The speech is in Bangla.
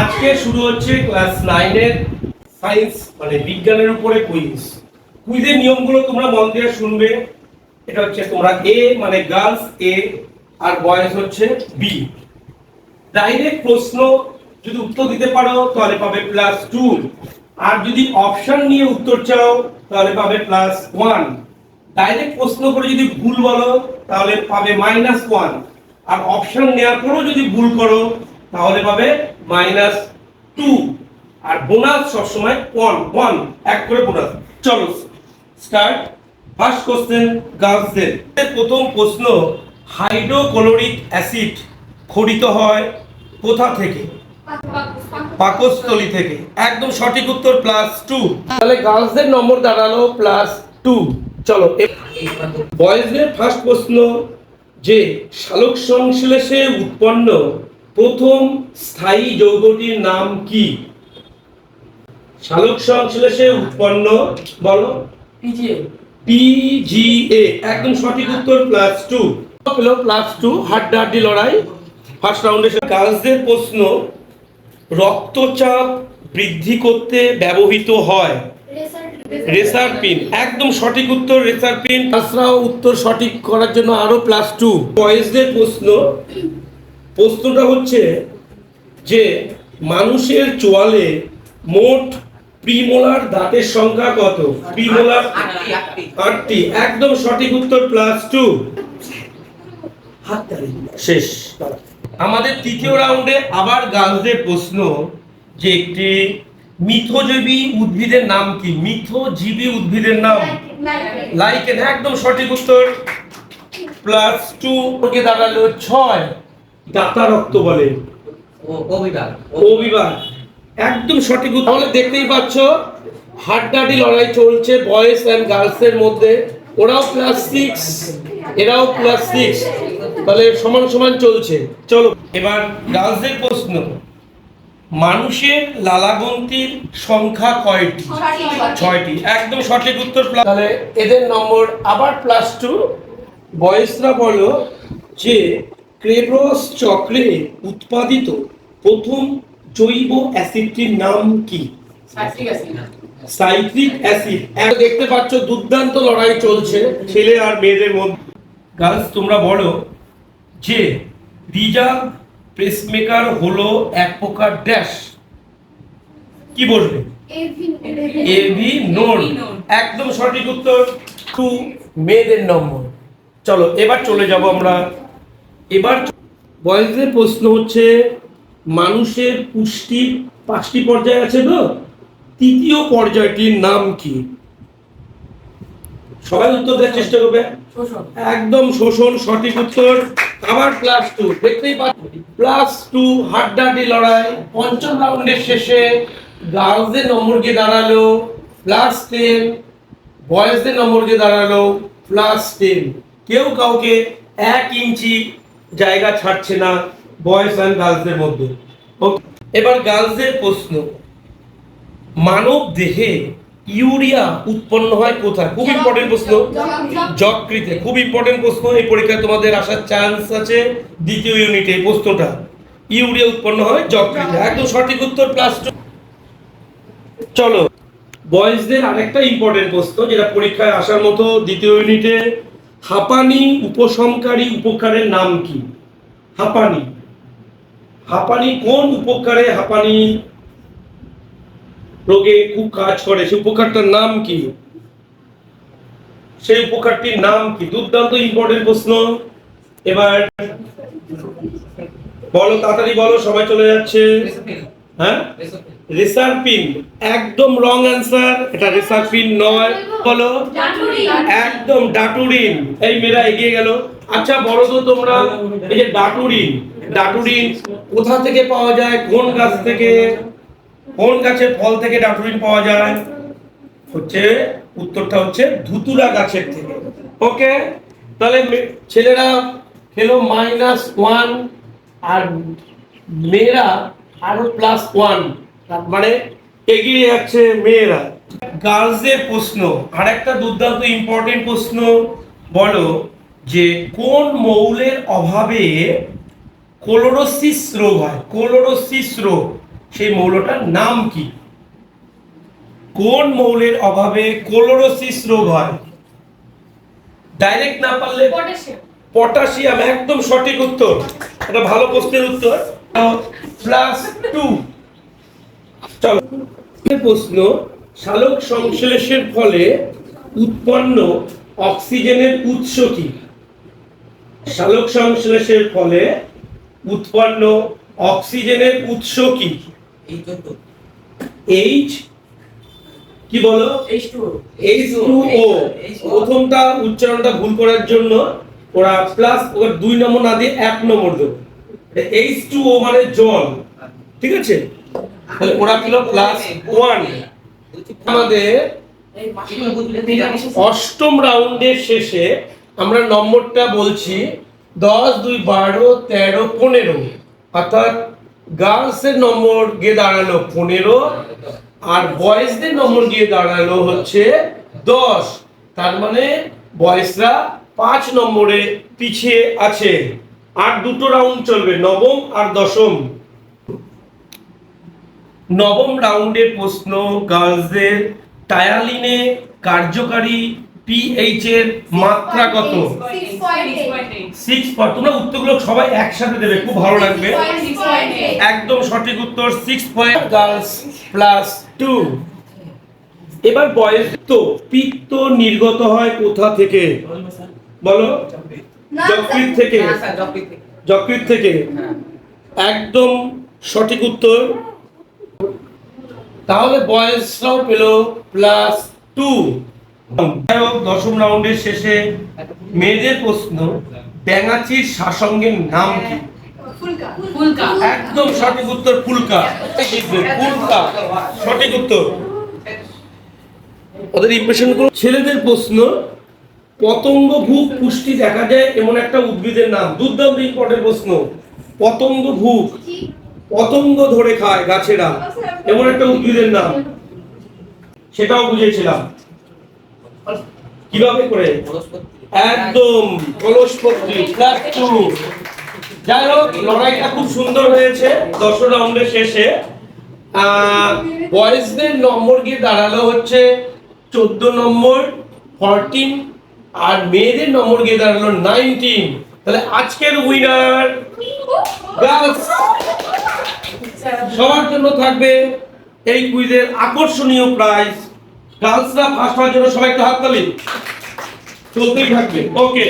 আজকে শুরু হচ্ছে ক্লাস 9 এর সায়েন্স মানে বিজ্ঞানের উপরে কুইজ। কুইজের নিয়মগুলো তোমরা মন দিয়ে শুনবে। এটা হচ্ছে তোমরা এ মানে গার্লস এ আর বয়েজ হচ্ছে বি। ডাইরেক্ট প্রশ্ন যদি উত্তর দিতে পারো তাহলে পাবে +2, আর যদি অপশন নিয়ে উত্তর চাও তাহলে পাবে +1। ডাইরেক্ট প্রশ্ন করে যদি ভুল বলো তাহলে পাবে -1, আর অপশন নেওয়ার পরও যদি ভুল করো তাহলে পাবে -2, আর বোনাস সবসময় 1 এক করে বোনাস। চলো স্টার্ট। First question গার্লসদের। প্রথম প্রশ্ন, হাইড্রোক্লোরিক অ্যাসিড খরিত হয় কোথা থেকে? পাকস্থলী থেকে। একদম সঠিক উত্তর +2। তাহলে গার্লসদের নম্বর দাঁড়ালো +2। চলো বয়েজদের ফার্স্ট প্রশ্ন, যে সালোক সংশ্লেষে উৎপন্ন প্রথম স্থায়ী যৌগটির নাম কি? সালোক সংশ্লেষে উৎপন্ন বলো। পিজিএ। একদম সঠিক উত্তর +2। পেল +2। হাড্ডাহাড্ডি লড়াই ফার্স্ট রাউন্ডে। গার্লসদের প্রশ্ন, রক্তচাপ বৃদ্ধি করতে ব্যবহৃত হয় রেসার পিন। একদম সঠিক উত্তর রেসার পিন। তাছাড়াও উত্তর সঠিক করার জন্য আরো +2। বয়েজদের প্রশ্ন, প্রশ্নটা হচ্ছে যে মানুষের চোয়ালে মোট প্রিমোলার দাঁতের সংখ্যা কত? প্রিমোলার 8টি। একদম সঠিক উত্তর +2। শেষ। আমাদের তৃতীয় রাউন্ডে আবার গার্লসদের প্রশ্ন, যে একটি মিথজীবী উদ্ভিদের নাম কি? মিথজীবী উদ্ভিদের নাম লাইকেন। একদম সঠিক উত্তর +2 কে দাঁড়ালো 6। দাতা রক্ত বলে ও বিভাগ। একদম সঠিক উত্তর। তাহলে দেখতেই পাচ্ছ হাড্ডাহাড্ডি লড়াই চলছে বয়েজ এন্ড গার্লস এর মধ্যে। ওরাও +6 এরাও +6, তাহলে সমান সমান চলছে। চলো এবার গার্লসদের প্রশ্ন, মানুষের লালাগ্রন্থির সংখ্যা কয়টি? 6টি। একদম সঠিক উত্তর। তাহলে এদের নম্বর আবার +2। বয়েজরা বলো যে ক্রেবস চক্রে উৎপাদিত প্রথম জৈব অ্যাসিডটির নাম কি? Citric acid. দেখতে পাচ্ছ দুর্দান্ত লড়াই চলছে ছেলে আর মেয়েদের মধ্যে। গার্লস তোমরা বলো যে রিজার্ভ পেসমেকার হলো এক প্রকার ড্যাশ। কি বলবে? AV node. একদম সঠিক উত্তর 2। মেয়েদের নম্বর। চলো এবার চলে যাব আমরা। এবার বয়েজদের প্রশ্ন হচ্ছে, মানুষের পুষ্টির 5টি পর্যায় আছে তো, তৃতীয় পর্যায়টির নাম কি? সবাই উত্তর দেওয়ার চেষ্টা করবে। একদম শোষণ। সঠিক উত্তর। আবার +2। দেখতেই পাচ্ছেন +2। হাড্ডাহাড্ডি লড়াই। পঞ্চম রাউন্ডের শেষে গার্লসদের নম্বর গিয়ে দাঁড়ালো +10, বয়েজদের নম্বর গিয়ে দাঁড়ালো +10। কেউ কাউকে 1 ইঞ্চি জায়গা ছাড়ছে না বয়েজ এন্ড গার্লসদের মধ্যে। এবার গার্লসদের প্রশ্ন, মানব দেহে ইউরিয়া উৎপন্ন হয় কোথায়? খুব ইম্পর্টেন্ট প্রশ্ন। যকৃতে। খুব ইম্পর্টেন্ট প্রশ্ন। এই পরীক্ষায় তোমাদের আসার চান্স আছে দ্বিতীয় ইউনিটে এই প্রশ্নটা। ইউরিয়া উৎপন্ন হয় যকৃতে। একদম সঠিক উত্তর +2। চলো বয়েজদের আরেকটা ইম্পর্টেন্ট প্রশ্ন যেটা পরীক্ষায় আসার মতো দ্বিতীয় ইউনিটে, হাঁপানি উপশমকারী উপকারের নাম কি? হাঁপানি। হাঁপানি কোন উপকারে হাঁপানি রোগে খুব কাজ করে? সেই উপকারটার নাম কি? সেই উপকারটির নাম কি? দুর্দান্ত ইম্পর্টেন্ট প্রশ্ন। এবার বলো, তাড়াতাড়ি বলো, সবাই চলে যাচ্ছে। হ্যাঁ, রেসারপিন। একদম রং অ্যান্সার। এটা রেসারপিন নয়। বলো একদম ডাটুরিন। এই মেয়েরা এগিয়ে গেল। আচ্ছা বলো তো তোমরা, এই যে ডাটুরিন, ডাটুরিন কোথা থেকে পাওয়া যায়? কোন গাছ থেকে? কোন গাছের ফল থেকে ডাটুরিন পাওয়া যায়? হচ্ছে উত্তরটা হচ্ছে ধুতুরা গাছের থেকে। ওকে, তাহলে ছেলেরা খেলো -1 আর মেয়েরা আরো +1, মানে এগিয়ে যাচ্ছে মেয়েরা। গার্লসদের প্রশ্ন আরেকটা দুর্দান্ত ইম্পর্টেন্ট প্রশ্ন, বলো যে কোন মৌলের অভাবে ক্লোরোসিস রোগ হয়, ক্লোরোসিস রোগ, সেই মৌলটার নাম কি? কোন মৌলের অভাবে ক্লোরোসিস রোগ হয়? ডাইরেক্ট না পারলে পটাশিয়াম, একদম সঠিক উত্তর। এটা ভালো প্রশ্নের উত্তর। +2। চলো প্রশ্ন, সালোক সংশ্লেষের ফলে উৎপন্ন অক্সিজেনের উৎস কি? সালোক সংশ্লেষের ফলে উৎপন্ন অক্সিজেনের উৎস কি? এইচ কি বলো? H2O। প্রথমটা উচ্চারণটা ভুল করার জন্য ওরা প্লাস 2 নম্বর না দিয়ে 1 নম্বর দেব। H2O মানে জল, ঠিক আছে? তাহলে ওরা পেল +1। আমাদের অষ্টম রাউন্ডের শেষে আমরা নম্বরটা বলছি 10, 2, 12, 13, 15, অর্থাৎ গার্লসের নম্বর গিয়ে দাঁড়ালো 15 আর বয়েজদের নম্বর গিয়ে দাঁড়ালো হচ্ছে 10। তার মানে বয়েজরা 5 নম্বরে পিছিয়ে আছে। আর দুটো রাউন্ড চলবে, নবম আর দশম। নবম রাউন্ডের প্রশ্ন, গার্লসদের টায়ালিনে কার্যকারী পিএইচ এর মাত্রা কত? 6। তোমরা উত্তরগুলো সবাই একসাথে দেবে, খুব ভালো লাগবে। একদম সঠিক উত্তর 6 পয়েন্ট, গার্লস +2। এবার বয়েজ। তো পিত্ত নির্গত হয় কোথা থেকে বলো? যকৃৎ থেকে। যকৃৎ থেকে, একদম সঠিক উত্তর। তাহলে বয়েজরাও পেল +2। দশম রাউন্ডের শেষে মেয়েদের প্রশ্ন, ব্যাঙাচির শাসঙ্গের নাম কি? একদম সঠিক উত্তর, ফুলকা। ফুলকা সঠিক উত্তর। ওদের ইমপ্রেশন করো। ছেলেদের প্রশ্ন, পতঙ্গভুক পুষ্টি দেখা যায় এমন একটা উদ্ভিদের নাম। দুর্দান্ত ইম্পর্টেন্ট প্রশ্ন। পতঙ্গভুক, পতঙ্গ ধরে খায় গাছেরা, এমন একটা উদ্ভিদের নাম, সেটাও বুঝেছিলাম। কিভাবে করে? একদম কলসপত্রী, +2। যাই হোক, লড়াইটা খুব সুন্দর হয়েছে। 10 রাউন্ডের শেষে বয়েজদের নম্বর গিয়ে দাঁড়ালো হচ্ছে 14 নম্বর 14, আর মেয়েদের নম্বর গিয়ে দাঁড়ালো 19। তাহলে আজকের উইনার গার্লস। সবার জন্য থাকবে এই কুইজের আকর্ষণীয় প্রাইজ। গার্লসরা ফার্স্ট হওয়ার জন্য সবাই একটু হাততালি। চলতেই থাকবে। ওকে।